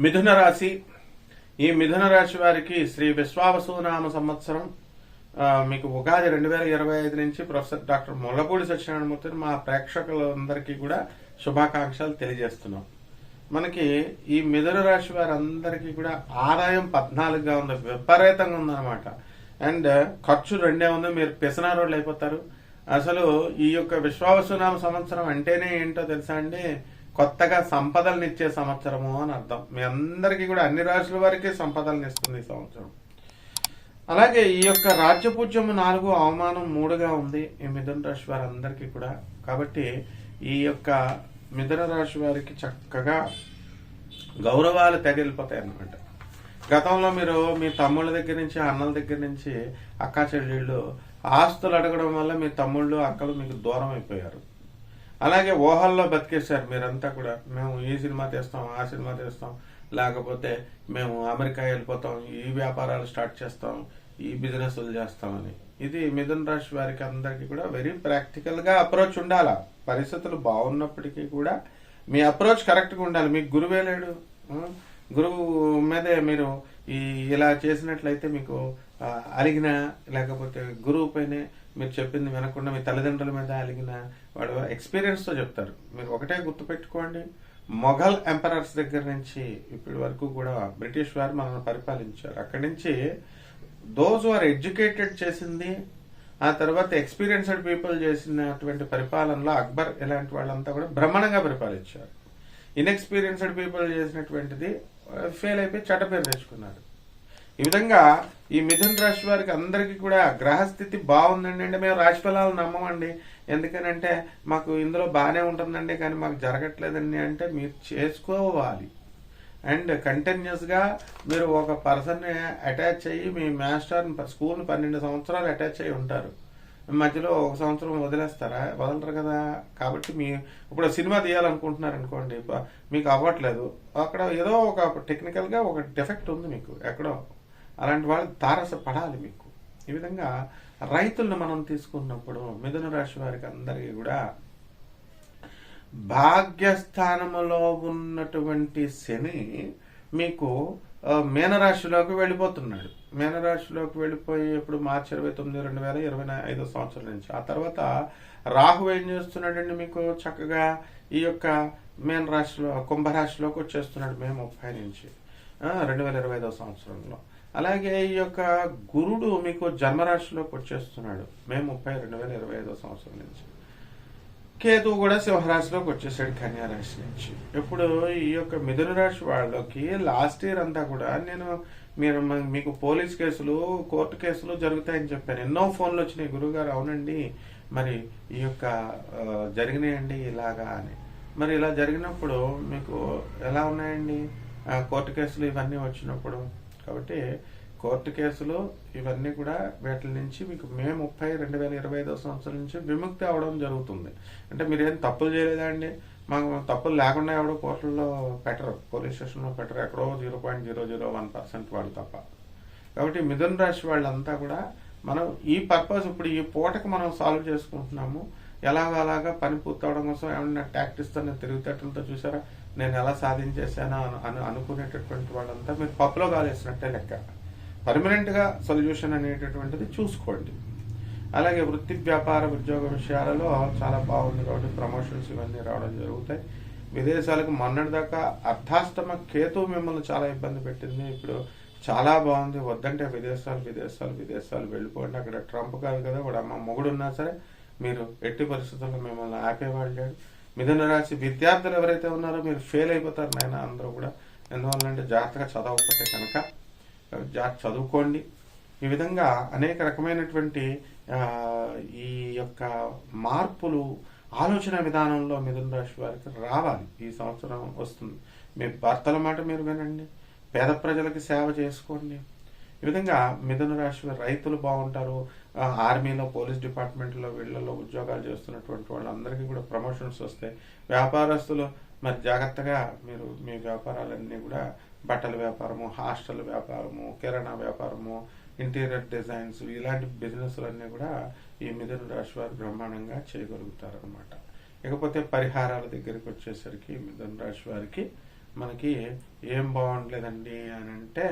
మిథున రాశి. ఈ మిథున రాశి వారికి శ్రీ విశ్వావసునామ సంవత్సరం మీకు ఉగాది 2025 నుంచి ప్రొఫెసర్ డాక్టర్ ముల్లపూడి సత్యనారాయణమూర్తి మా ప్రేక్షకులందరికీ కూడా శుభాకాంక్షలు తెలియజేస్తున్నాం. మనకి ఈ మిథున రాశి వారందరికీ కూడా ఆదాయం 14గా ఉంది, విపరీతంగా ఉందన్నమాట. అండ్ ఖర్చు 2 ఉంది. మీరు పిసనారోళ్ళు అయిపోతారు. అసలు ఈ యొక్క విశ్వావసునామ సంవత్సరం అంటేనే ఏంటో తెలుసా అండి? కొత్తగా సంపదలను ఇచ్చే సంవత్సరము అని అర్థం. మీ అందరికీ కూడా అన్ని రాశుల వారికి సంపదలను ఇస్తుంది ఈ సంవత్సరం. అలాగే ఈ యొక్క రాజ్యపూజ్యము 4, అవమానం 3గా ఉంది ఈ మిథున రాశి వారందరికీ కూడా. కాబట్టి ఈ యొక్క మిథున రాశి వారికి చక్కగా గౌరవాలు తగిలిపోతాయి అన్నమాట. గతంలో మీరు మీ తమ్ముళ్ళ దగ్గర నుంచి, అన్నల దగ్గర నుంచి, అక్కా చెల్లెళ్ళు ఆస్తులు అడగడం వల్ల మీ తమ్ముళ్ళు, అక్కలు మీకు దూరం అయిపోయారు. అలాగే ఊహల్లో బతికేశారు మీరంతా కూడా. మేము ఈ సినిమా తీస్తాం, ఆ సినిమా తీస్తాం, లేకపోతే మేము అమెరికా వెళ్ళిపోతాం, ఈ వ్యాపారాలు స్టార్ట్ చేస్తాం, ఈ బిజినెస్లు చేస్తామని. ఇది మిథున రాశి వారికి అందరికీ కూడా వెరీ ప్రాక్టికల్గా అప్రోచ్ ఉండాలా. పరిస్థితులు బాగున్నప్పటికీ కూడా మీ అప్రోచ్ కరెక్ట్గా ఉండాలి. మీకు గురువే లేడు. గురువు మీదే మీరు ఇలా చేసినట్లయితే మీకు అలిగిన, లేకపోతే గురువు పైనే మీరు చెప్పింది వినకుండా మీ తల్లిదండ్రుల మీద అలిగిన వాడు ఎక్స్పీరియన్స్తో చెప్తారు. మీరు ఒకటే గుర్తుపెట్టుకోండి, మొఘల్ ఎంపరర్స్ దగ్గర నుంచి ఇప్పటి వరకు కూడా బ్రిటిష్ వారు మనల్ని పరిపాలించారు. అక్కడి నుంచి దోస్ ఆర్ ఎడ్యుకేటెడ్ చేసింది, ఆ తర్వాత ఎక్స్పీరియన్స్డ్ పీపుల్ చేసినటువంటి పరిపాలనలో అక్బర్ ఇలాంటి వాళ్ళంతా కూడా బ్రహ్మాండంగా పరిపాలించారు. ఇన్ఎక్స్పీరియన్స్డ్ పీపుల్ చేసినటువంటిది ఫెయిల్ అయిపోయి చెడ్డ పేరు తెచ్చుకున్నారు. ఈ విధంగా ఈ మిథున రాశి వారికి అందరికీ కూడా గ్రహస్థితి బాగుందండి. అంటే మేము రాశి ఫలాలు నమ్మమండి, ఎందుకనంటే మాకు ఇందులో బాగానే ఉంటుందండి కానీ మాకు జరగట్లేదండి అంటే మీరు చేసుకోవాలి. అండ్ కంటిన్యూస్గా మీరు ఒక పర్సన్ని అటాచ్ అయ్యి మీ మాస్టర్ స్కూల్ 12 సంవత్సరాలు అటాచ్ అయ్యి ఉంటారు. మధ్యలో 1 సంవత్సరం వదిలేస్తారా? వదలరు కదా. కాబట్టి ఇప్పుడు సినిమా తీయాలనుకుంటున్నారు అనుకోండి, మీకు అవ్వట్లేదు, అక్కడ ఏదో ఒక టెక్నికల్గా ఒక డిఫెక్ట్ ఉంది మీకు ఎక్కడో. అలాంటి వాళ్ళు తారసపడాలి మీకు. ఈ విధంగా రైతులను మనం తీసుకున్నప్పుడు మిథున రాశి వారికి అందరికీ కూడా భాగ్యస్థానములో ఉన్నటువంటి శని మీకు మీనరాశిలోకి వెళ్ళిపోతున్నాడు. మీనరాశిలోకి వెళ్ళిపోయి ఇప్పుడు మార్చి 29, 2025 సంవత్సరం నుంచి. ఆ తర్వాత రాహు ఏం చేస్తున్నాడండి? మీకు చక్కగా ఈ యొక్క మీనరాశిలో, కుంభరాశిలోకి వచ్చేస్తున్నాడు మే 30 నుంచి 2025 సంవత్సరంలో. అలాగే ఈ యొక్క గురుడు మీకు జన్మరాశిలోకి వచ్చేస్తున్నాడు మే 30, 2025 సంవత్సరం నుంచి. కేతువు కూడా సింహరాశిలోకి వచ్చేసాడు కన్యా రాశి నుంచి. ఇప్పుడు ఈ యొక్క మిథున రాశి వాళ్ళకి లాస్ట్ ఇయర్ అంతా కూడా మీకు పోలీస్ కేసులు, కోర్టు కేసులు జరుగుతాయని చెప్పాను. ఎన్నో ఫోన్లు వచ్చినాయి, గురువుగారు అవునండి మరి ఈ యొక్క జరిగినాయండి ఇలాగా అని. మరి ఇలా జరిగినప్పుడు మీకు ఎలా ఉన్నాయండి కోర్టు కేసులు ఇవన్నీ వచ్చినప్పుడు? కాబట్టి కోర్టు కేసులు ఇవన్నీ కూడా వీటి నుంచి మీకు మే 30, 2025 సంవత్సరం నుంచి విముక్తి అవడం జరుగుతుంది. అంటే మీరేం తప్పులు చేయలేదా అండి? మాకు తప్పులు లేకుండా ఎవడో కోర్టుల్లో పెట్టరు, పోలీస్ స్టేషన్లో పెట్టరు, ఎక్కడో 0.001% వాళ్ళు తప్ప. కాబట్టి మిథున రాశి వాళ్ళంతా కూడా మనం ఈ పర్పస్ ఇప్పుడు ఈ పూటకు మనం సాల్వ్ చేసుకుంటున్నాము. అలాగా పని పూర్తవడం కోసం ఏమన్నా టాక్టిక్స్తో తిరుగుతేటలతో చూసారా నేను ఎలా సాధించేసానో అనుకునేటటువంటి వాళ్ళంతా మీరు పప్పులో కాలేసినట్టే లెక్క. పర్మనెంట్గా సొల్యూషన్ అనేటటువంటిది చూసుకోండి. అలాగే వృత్తి, వ్యాపార, ఉద్యోగ విషయాలలో చాలా బాగుంది కాబట్టి ప్రమోషన్స్ ఇవన్నీ రావడం జరుగుతాయి. విదేశాలకు మొన్నటిదాకా అర్ధాష్టమ కేతు మిమ్మల్ని చాలా ఇబ్బంది పెట్టింది. ఇప్పుడు చాలా బాగుంది. వద్దంటే విదేశాలు వెళ్ళిపోండి. అక్కడ ట్రంప్ కాదు కదా, వాడు అమ్మ మొగుడు ఉన్నా సరే మీరు ఎట్టి పరిస్థితుల్లో మిమ్మల్ని ఆపేవాళ్ళు లేడు. మిథున రాశి విద్యార్థులు ఎవరైతే ఉన్నారో మీరు ఫెయిల్ అయిపోతారు నాయన అందరూ కూడా. ఎందువల్లంటే జాగ్రత్తగా చదవకపోతే కనుక చదువుకోండి. ఈ విధంగా అనేక రకమైనటువంటి ఈ యొక్క మార్పులు ఆలోచన విధానంలో మిథున రాశి వారికి రావాలి. ఈ సంవత్సరం వస్తుంది. మీ భర్తల మాట మీరు వినండి, పేద ప్రజలకి సేవ చేసుకోండి. ఈ విధంగా మిథున రాశి రైతులు బాగుంటారు. ఆర్మీలో, పోలీస్ డిపార్ట్మెంట్లో, వీళ్ళలో ఉద్యోగాలు చేస్తున్నటువంటి వాళ్ళందరికీ కూడా ప్రమోషన్స్ వస్తాయి. వ్యాపారస్తులు మరి జాగ్రత్తగా మీరు మీ వ్యాపారాలన్నీ కూడా బట్టల వ్యాపారము, హాస్టల్ వ్యాపారము, కిరాణా వ్యాపారము, ఇంటీరియర్ డిజైన్స్ ఇలాంటి బిజినెస్లన్నీ కూడా ఈ మిథున రాశి వారు బ్రహ్మాండంగా చేయగలుగుతారు అనమాట. ఇకపోతే పరిహారాల దగ్గరికి వచ్చేసరికి మిథున రాశి వారికి మనకి ఏం బాగుండలేదండి అని అంటే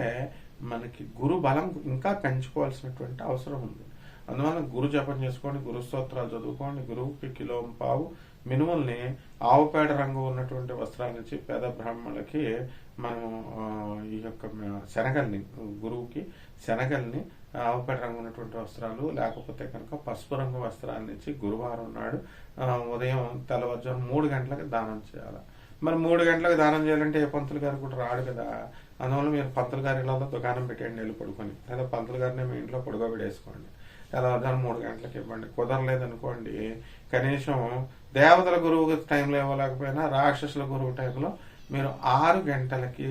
మనకి గురు బలం ఇంకా పెంచుకోవాల్సినటువంటి అవసరం ఉంది. అందువల్ల గురు జపం చేసుకోండి, గురు స్తోత్రాలు చదువుకోండి, గురువుకి కిలో పావు మినుముల్ని ఆవుపేడ రంగు ఉన్నటువంటి వస్త్రాల నుంచి పేద బ్రాహ్మణులకి మనము ఈ యొక్క శనగల్ని, గురువుకి శనగల్ని ఆవుపేడ రంగు ఉన్నటువంటి వస్త్రాలు, లేకపోతే కనుక పసుపు రంగు వస్త్రాల నుంచి గురువారం నాడు ఉదయం తెల్లవారుజాము 3 గంటలకు దానం చేయాలి. మరి 3 గంటలకు దానం చేయాలంటే ఏ పంతులు గారు కూడా రాడు కదా. అందువల్ల మీరు పంతులు గారి ఇళ్ళలో దుకాణం పెట్టేయండి, వెళ్ళి పడుకొని, లేదా పంతులు గారిని మీ ఇంట్లో పడుకోబెట్టేసుకోండి. తెల్లవారుజాము 3 గంటలకు ఇవ్వండి. కుదరలేదనుకోండి, కనీసం దేవతల గురువు టైంలో ఇవ్వలేకపోయినా రాక్షసుల గురువు టైంలో మీరు 6 గంటలకి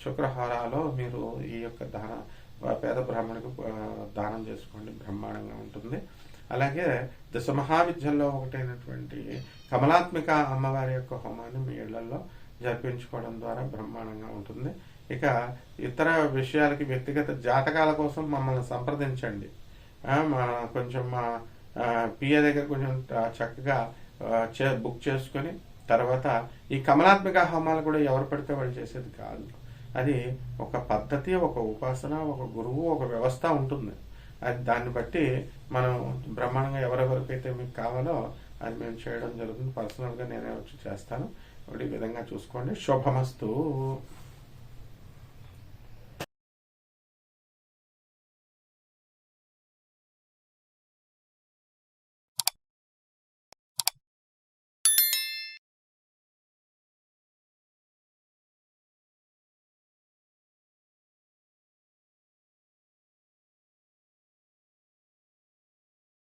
శుక్రవారాలో మీరు ఈ యొక్క పేద బ్రాహ్మణుడికి దానం చేసుకోండి, బ్రహ్మాండంగా ఉంటుంది. అలాగే దశ మహావిద్యల్లో ఒకటైనటువంటి కమలాత్మిక అమ్మవారి యొక్క హోమాన్ని మీ ఇళ్లలో జరిపించుకోవడం ద్వారా బ్రహ్మాండంగా ఉంటుంది. ఇక ఇతర విషయాలకి వ్యక్తిగత జాతకాల కోసం మమ్మల్ని సంప్రదించండి. కొంచెం మా పిఏ దగ్గర కొంచెం చక్కగా బుక్ చేసుకొని, తర్వాత ఈ కమలాత్మిక హోమాలు కూడా ఎవరు పడితే వాళ్ళు చేసేది కాదు. అది ఒక పద్ధతి, ఒక ఉపాసన, ఒక గురువు, ఒక వ్యవస్థ ఉంటుంది. అది దాన్ని బట్టి మనం బ్రహ్మాండంగా ఎవరెవరికైతే మీకు కావాలో అది మేము చేయడం జరుగుతుంది. పర్సనల్గా నేనే వచ్చి చేస్తాను. ఈ విధంగా చూసుకోండి. శుభమస్తు.